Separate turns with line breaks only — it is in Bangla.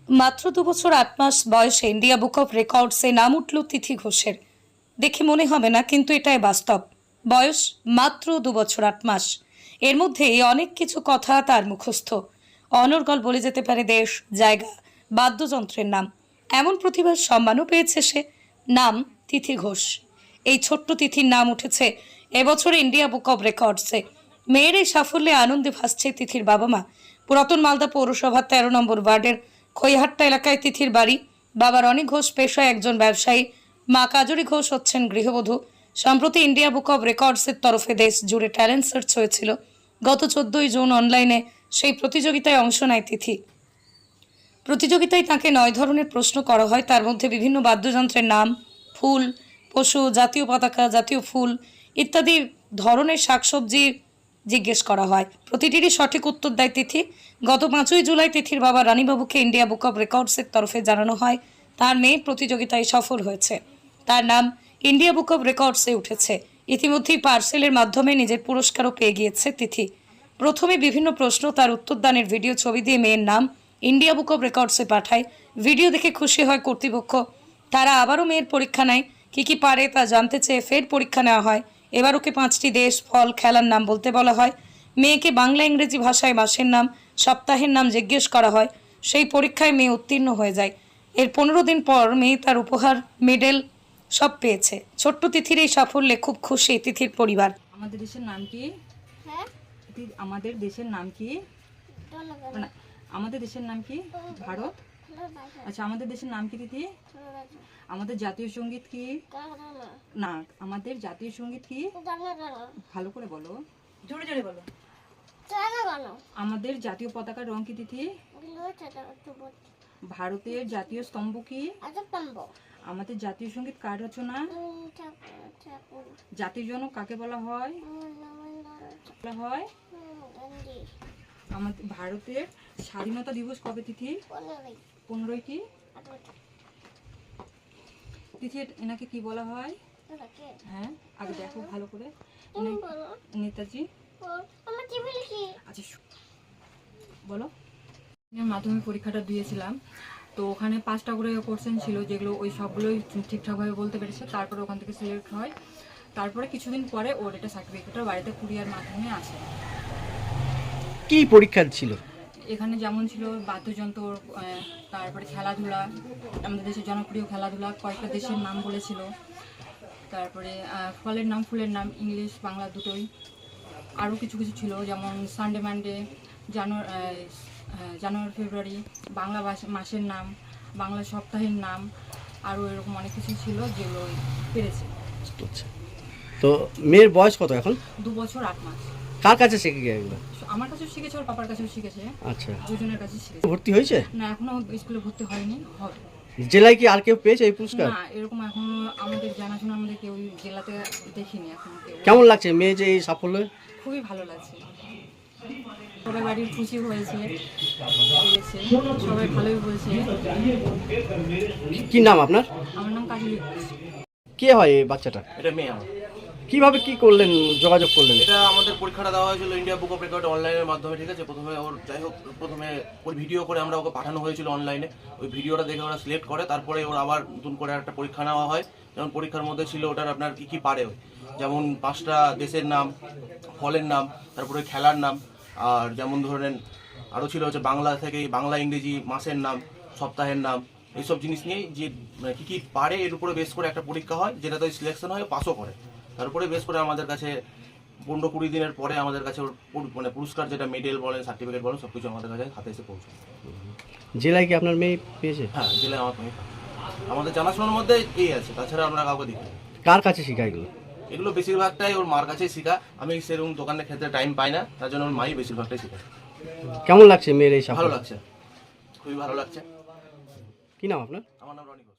মাত্র 2 বছর 8 মাস বয়সে ইন্ডিয়া বুক অফ রেকর্ডসে নাম উঠল তিথি ঘোষের। দেখে মনে হবে না, কিন্তু এটাই বাস্তব। বয়স মাত্র 2 বছর 8 মাস। এর মধ্যেই অনেক কিছু কথা তার মুখস্থ। অনর্গল বলে যেতে পারে দেশ, জায়গা, বাদ্যযন্ত্রের নাম। এমন প্রতিভার সম্মানও পেয়েছে সে। নাম তিথি ঘোষ। এই ছোট্ট তিথির নাম উঠেছে এবছর ইন্ডিয়া বুক অফ রেকর্ডসে। মেয়ের এই সাফল্যে আনন্দে ভাসছে তিথির বাবা মা। পুরাতন মালদা পৌরসভার 13 নম্বর ওয়ার্ডের খৈহাট্টা এলাকায় তিথির বাড়ি। বাবা রনি ঘোষ পেশায় একজন ব্যবসায়ী, মা কাজরি ঘোষ হচ্ছেন গৃহবধূ। সম্প্রতি ইন্ডিয়া বুক অব রেকর্ডসের তরফে দেশ জুড়ে ট্যালেন্ট সার্চ হয়েছিল। গত 14ই জুন অনলাইনে সেই প্রতিযোগিতায় অংশ নেয় তিথি। প্রতিযোগিতায় তাকে 9 ধরনের প্রশ্ন করা হয়। তার মধ্যে বিভিন্ন বাদ্যযন্ত্রের নাম, ফুল, পশু, জাতীয় পতাকা, জাতীয় ফুল ইত্যাদি ধরনের শাকসবজি জিজ্ঞেস করা হয়। প্রতিটিরই সঠিক উত্তর দেয় তিথি। গত 5ই জুলাই তিথির বাবা রানীবাবুকে ইন্ডিয়া বুক অব রেকর্ডসের তরফে জানানো হয় তার মেয়ে প্রতিযোগিতায় সফল হয়েছে। তার নাম ইন্ডিয়া বুক অব রেকর্ডসে উঠেছে। ইতিমধ্যেই পার্সেলের মাধ্যমে নিজের পুরস্কারও পেয়ে গিয়েছে তিথি। প্রথমে বিভিন্ন প্রশ্ন তার উত্তরদানের ভিডিও ছবি দিয়ে মেয়ের নাম ইন্ডিয়া বুক অব রেকর্ডসে পাঠায়। ভিডিও দেখে খুশি হয় কর্তৃপক্ষ। তারা আবারও মেয়ের পরীক্ষা নেয়। কী পারে তা জানতে চেয়ে ফের পরীক্ষা নেওয়া হয়। এবার ওকে 5টি দেশ, ফল, খেলার নাম বলতে বলা হয়। মেয়েকে বাংলা ইংরেজি ভাষায় মাসের নাম, সপ্তাহের নাম জিজ্ঞেস করা হয়। সেই পরীক্ষায় মেয়ে উত্তীর্ণ হয়ে যায়। এর 15 দিন পর মেয়ে তার উপহার, মেডেল সব পেয়েছে। ছোট্ট তিথির এই সাফল্যে খুব খুশি তিথির পরিবার।
আমাদের দেশের নাম কি?
হ্যাঁ,
আমাদের দেশের নাম কি? না, আমাদের দেশের নাম কি? ভারত। আচ্ছা, আমাদের দেশের নাম কি দিদি? আমাদের জাতীয় সঙ্গীত কি? না, আমাদের জাতীয় সঙ্গীত কি? ভালো করে বলো, জোরে জোরে বলো। আমাদের জাতীয় পতাকার রং কি দিদি? ভারতের জাতীয় স্তম্ভ কি? আমাদের জাতীয় সঙ্গীত কার রচনা? জাতির জনক কাকে বলা হয়? আমাদের ভারতের স্বাধীনতা দিবস কবে তিথি? 15ই কি? তিথি এনাকে কি বলা হয়? হ্যাঁ, আগে দেখো ভালো করে। নেতাজি। আচ্ছা বলো। মাধ্যমিক পরীক্ষাটা দিয়েছিলাম, তো ওখানে 5টা করে কোশ্চেন ছিল, যেগুলো ওই সবগুলোই ঠিকঠাকভাবে বলতে পেরেছে। তারপরে ওখান থেকে সিলেক্ট হয়। তারপরে কিছুদিন পরে ওর এটা সার্টিফিকেটটা বাড়িতে কুরিয়ার মাধ্যমে আসে।
কি পরীক্ষা ছিল?
এখানে যেমন ছিল বাদ্যযন্ত্র, তারপরে খেলাধুলা, আমাদের দেশের জনপ্রিয় খেলাধুলা, কয়েকটা দেশের নাম বলেছিল। তারপরে ফলের নাম, ফুলের নাম, ইংলিশ বাংলা দুটোই। আরও কিছু কিছু ছিল, যেমন সানডে মানডে, জানুয়ারি ফেব্রুয়ারি, বাংলা মাসের নাম, বাংলা সপ্তাহের নাম, আরও এরকম অনেক কিছু ছিল যেগুলো পেরেছে।
তো মেয়ের বয়স কত এখন?
2 বছর 8 মাস।
কার কাছে শিখে গিয়ে এগুলো?
আমার কাছেও শিখেছে, ওর পাপার কাছেও শিখেছে।
আচ্ছা,
দুজনের কাছে শিখেছে।
ভর্তি হয়েছে?
না, এখনো স্কুলে ভর্তি হয়নি, হবে।
জেলায় কি আর কেউ পেয়েছে এই পুরস্কার?
না, এরকম এখনো আমাদের জানাশোনা আমাদের কেউ জেলাতে দেখিনি এখনো কেউ।
কেমন লাগছে মেয়ে যে এই সাফল্য?
খুবই ভালো লাগছে। সবাই বাড়ির খুশি হয়েছে, সবাই ভালোই বলছে।
কি নাম আপনার?
আমার নাম কাজলি ঘোষ।
কে হয় এই বাচ্চাটা?
এটা মেয়ে আমার।
কিভাবে কি করলেন, যোগাযোগ করলেন?
এটা আমাদের পরীক্ষাটা দেওয়া হয়েছিল ইন্ডিয়া বুক অফ রেকর্ড অনলাইনের মাধ্যমে, ঠিক আছে। প্রথমে ওর যাই হোক, প্রথমে ওর ভিডিও করে আমরা ওকে পাঠানো হয়েছিল অনলাইনে। ওই ভিডিওটা দেখে ওরা সিলেক্ট করে, তারপরে ওর আবার নতুন করে একটা পরীক্ষা নেওয়া হয়। যেমন পরীক্ষার মধ্যে ছিল ওটার আপনার কী পারে, যেমন 5টা দেশের নাম, ফলের নাম, তারপরে খেলার নাম, আর যেমন ধরেন আরও ছিল হচ্ছে বাংলা থেকে বাংলা ইংরেজি মাসের নাম, সপ্তাহের নাম, এইসব জিনিস নিয়েই যে কী পারে এর উপরে বেস করে একটা পরীক্ষা হয়, যেটাতে সিলেকশন হয়, পাসও করে। তারপরে বেশ করে আমাদের কাছে 15-20 দিনের পরে আমাদের কাছে মানে পুরস্কার, যেটা মেডেল বলেন, সার্টিফিকেট বলেন, সব কিছু আমাদের কাছে হাতে এসে পৌঁছায়।
জেলায় কি আপনার মেয়ে পেয়েছে?
হ্যাঁ, জেলায় আমার মেয়ে। আমাদের জানাশোনার মধ্যে এই আছে, তাছাড়া আমরা কাউকে দেখি।
কার কাছে শেখা এগুলো?
এগুলো বেশিরভাগটাই ওর মার কাছেই শেখা। আমি সেরকম দোকানের ক্ষেত্রে টাইম পাই না, তার জন্য ওর মাই বেশিরভাগটাই শেখায়।
কেমন লাগছে মেয়ের এই সাফল্য?
ভালো লাগছে, খুবই ভালো লাগছে।
কি নাম আপনার?
আমার নাম রনি ঘোষ।